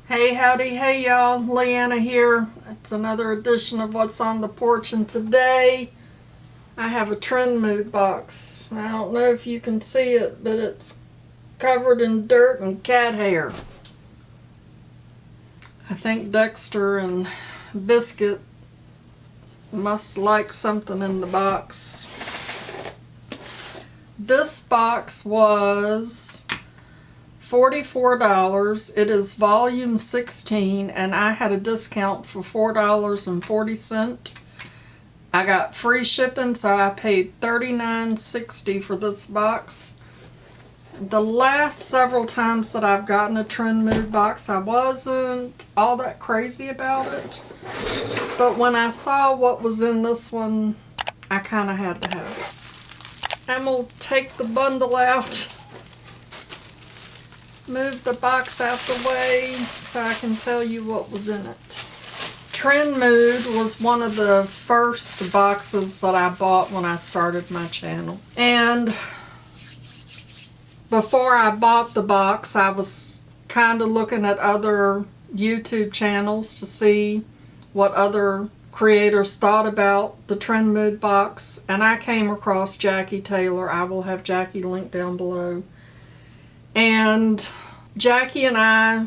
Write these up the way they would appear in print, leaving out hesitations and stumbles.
Hey, howdy, hey y'all, Leanna here. It's another edition of What's on the Porch, and today I have a Trendmood box. I don't know if you can see it, but it's covered in dirt and cat hair. I think Dexter and Biscuit must like something in the box. This box was $44. It is volume 16 and I had a discount for $4.40. I got free shipping, so I paid $39.60 for this box. The last several times that I've gotten a Trendmood box, I wasn't all that crazy about it. But when I saw what was in this one, I kind of had to have it. I'm going to take the bundle out. Move the box out the way so I can tell you what was in it. Trendmood was one of the first boxes that I bought when I started my channel. And before I bought the box, I was kind of looking at other YouTube channels to see what other creators thought about the Trendmood box. And I came across Jackie Taylor. I will have Jackie linked down below. And Jackie and I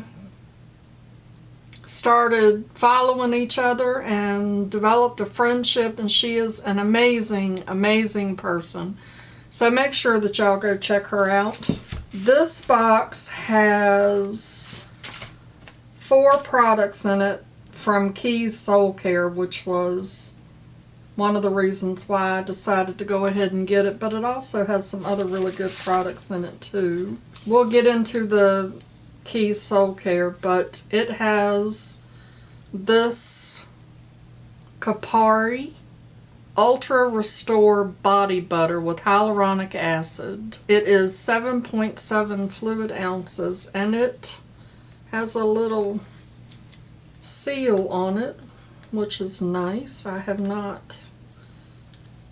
started following each other and developed a friendship, and she is an amazing, amazing person. So make sure that y'all go check her out. This box has 4 products in it from Key's Soulcare, which was one of the reasons why I decided to go ahead and get it, but it also has some other really good products in it too. We'll get into the Key's Soulcare, but it has this Kapari Ultra Restore Body Butter with hyaluronic acid. It is 7.7 fluid ounces, and it has a little seal on it, which is nice. I have not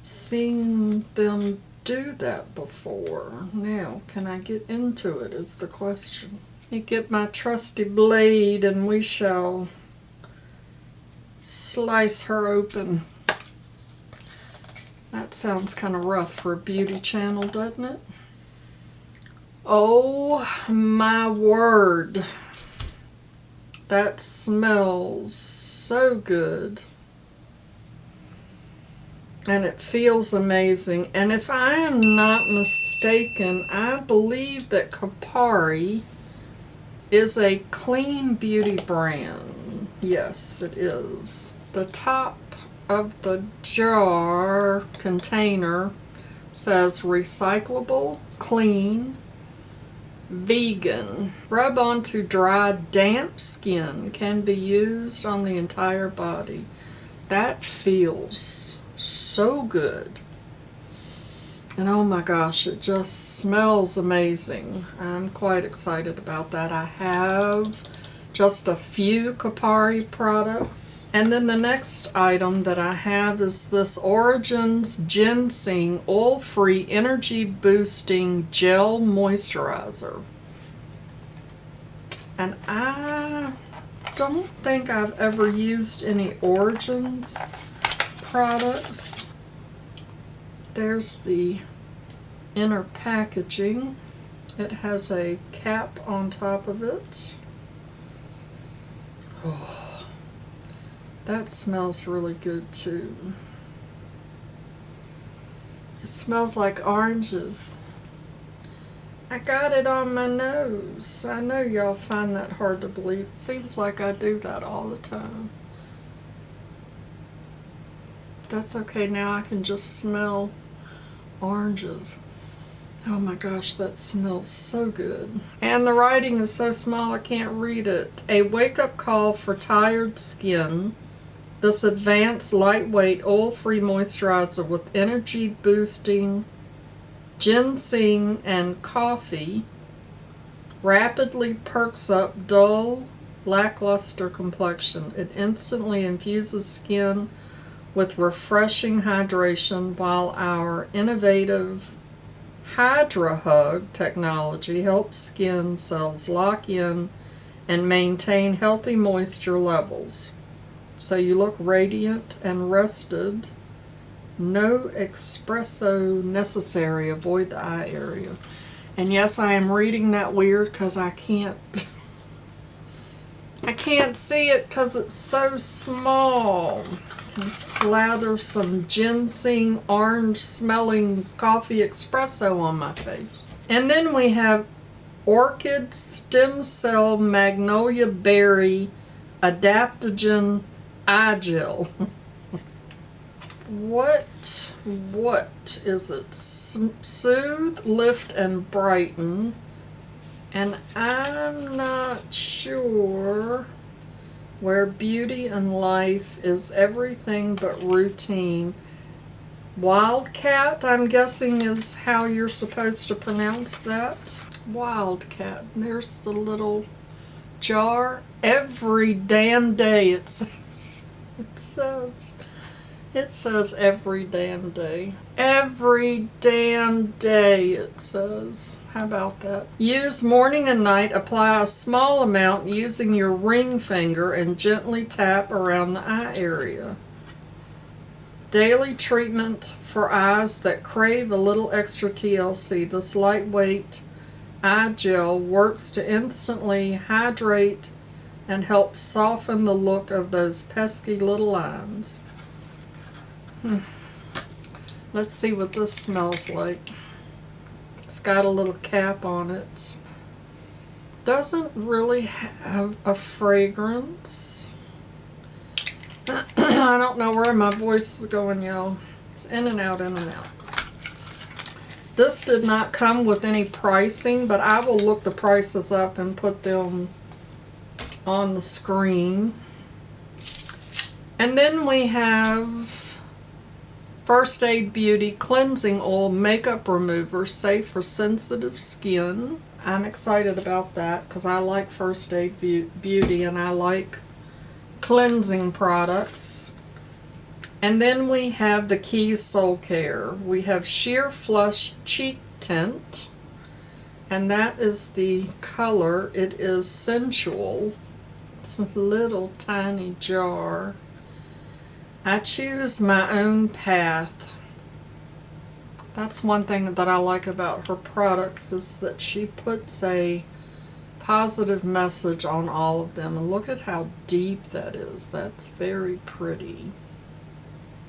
seen them do that before. Now, can I get into it is the question. Let me get my trusty blade and we shall slice her open. That sounds kind of rough for a beauty channel, doesn't it? Oh my word. That smells so good. And it feels amazing. And if I am not mistaken, I believe that Kapari is a clean beauty brand. Yes, it is. The top of the jar container says recyclable, clean, vegan. Rub onto dry, damp skin. Can be used on the entire body. That feels so good. And oh my gosh, it just smells amazing. I'm quite excited about that. I have just a few Kopari products. And then the next item that I have is this Origin's Ginzing Oil-Free Energy Boosting Gel Moisturizer. And I don't think I've ever used any Origins products. There's the inner packaging. It has a cap on top of it. Oh, that smells really good too. It smells like oranges. I got it on my nose. I know y'all find that hard to believe. It seems like I do that all the time. That's okay, now I can just smell oranges. Oh my gosh, that smells so good. And the writing is so small I can't read it. A wake-up call for tired skin. This advanced, lightweight, oil-free moisturizer with energy-boosting ginseng and coffee rapidly perks up dull, lackluster complexion. It instantly infuses skin with refreshing hydration, while our innovative Hydra Hug technology helps skin cells lock in and maintain healthy moisture levels. So you look radiant and rested. No espresso necessary. Avoid the eye area. And yes, I am reading that weird because I can't see it because it's so small. And slather some ginseng orange smelling coffee espresso on my face. And then we have Orchid Stem Cell Magnolia Berry Adaptogen Eye Gel. What is it? Soothe, lift, and brighten. And I'm not sure where beauty and life is everything but routine. WLDKAT, I'm guessing, is how you're supposed to pronounce that. WLDKAT. There's the little jar. Every damn day it says. It says every damn day. Every damn day it says. How about that? Use morning and night. Apply a small amount using your ring finger and gently tap around the eye area. Daily treatment for eyes that crave a little extra TLC. This lightweight eye gel works to instantly hydrate and help soften the look of those pesky little lines. Let's see what this smells like. It's got a little cap on it. Doesn't really have a fragrance. I don't know where my voice is going, y'all. It's in and out, in and out. This did not come with any pricing, but I will look the prices up and put them on the screen. And then we have First Aid Beauty Cleansing Oil Makeup Remover, safe for sensitive skin. I'm excited about that because I like First Aid Beauty and I like cleansing products. And then we have the Keys Soulcare. We have Sheer Flush Cheek Tint, and that is the color. It is Sensual. It's a little tiny jar. I choose my own path. That's one thing that I like about her products, is that she puts a positive message on all of them. And look at how deep that is. That's very pretty.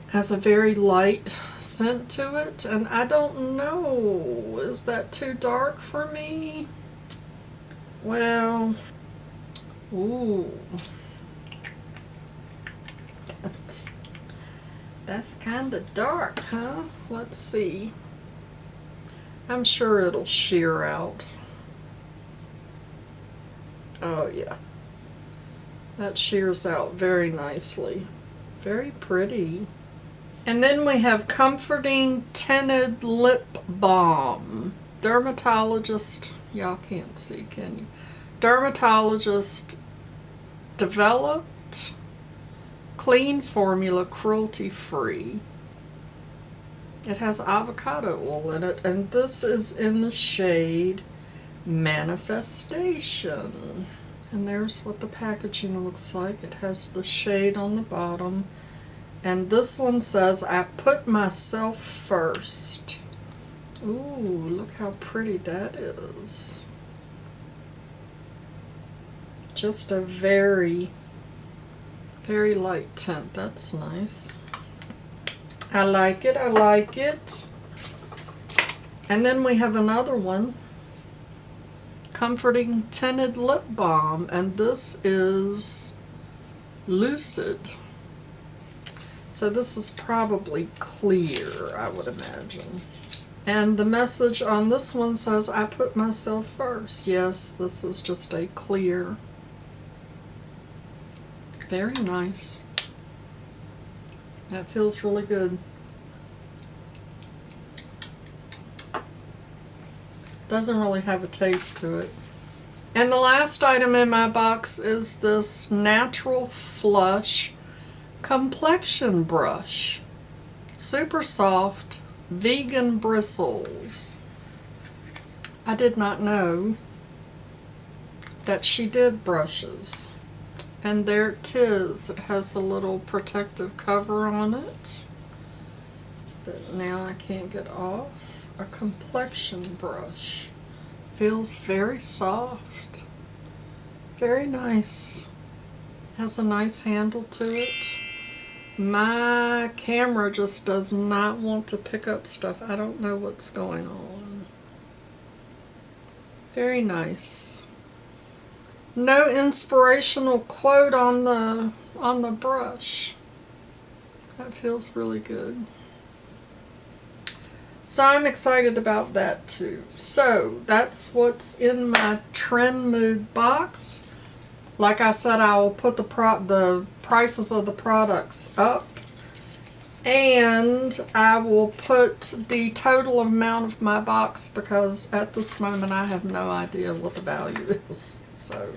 Has a very light scent to it, and I don't know, is that too dark for me? Well, ooh. That's kind of dark, huh? Let's see. I'm sure it'll sheer out. Oh yeah. That sheers out very nicely. Very pretty. And then we have Comforting Tinted Lip Balm. Dermatologist, y'all can't see, can you? Dermatologist developed. Clean formula, cruelty-free. It has avocado oil in it, and this is in the shade Manifestation. And there's what the packaging looks like. It has the shade on the bottom. And this one says, I put myself first. Ooh, look how pretty that is. Just a very light tint. That's nice. I like it. I like it. And then we have another one. Comforting Tinted Lip Balm. And this is Lucid. So this is probably clear, I would imagine. And the message on this one says, I put myself first. Yes, this is just a clear. Very nice. That feels really good. Doesn't really have a taste to it. And the last item in my box is this Natural Flush Complexion Brush. Super soft, vegan bristles. I did not know that she did brushes. And there it is. It has a little protective cover on it that now I can't get off. A Complexion brush. Feels very soft. Very nice. Has a nice handle to it. My camera just does not want to pick up stuff. I don't know what's going on. Very nice. No inspirational quote on the brush. That feels really good. So I'm excited about that too. So that's what's in my Trendmood box. Like I said, I will put the prices of the products up, and I will put the total amount of my box because at this moment I have no idea what the value is. So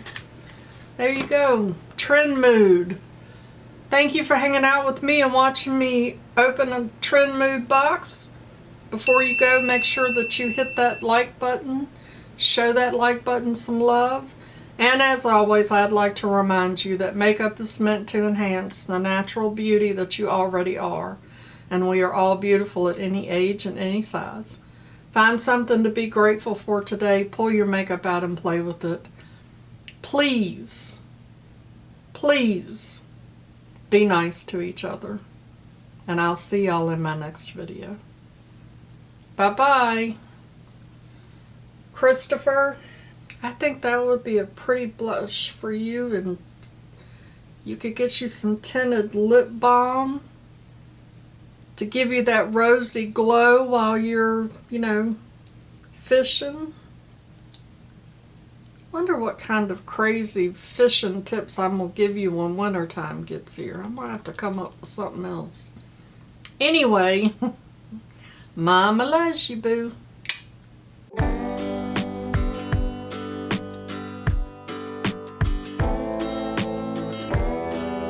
there you go, Trendmood. Thank you for hanging out with me and watching me open a Trendmood box. Before you go, make sure that you hit that like button. Show that like button some love. And as always, I'd like to remind you that makeup is meant to enhance the natural beauty that you already are. And we are all beautiful at any age and any size. Find something to be grateful for today. Pull your makeup out and play with it. Please, please be nice to each other. And I'll see y'all in my next video. Bye-bye. Christopher, I think that would be a pretty blush for you, and you could get you some tinted lip balm to give you that rosy glow while you're, fishing. Wonder what kind of crazy fishing tips I'm going to give you when wintertime gets here. I'm going to have to come up with something else. Anyway, Mama loves you, boo.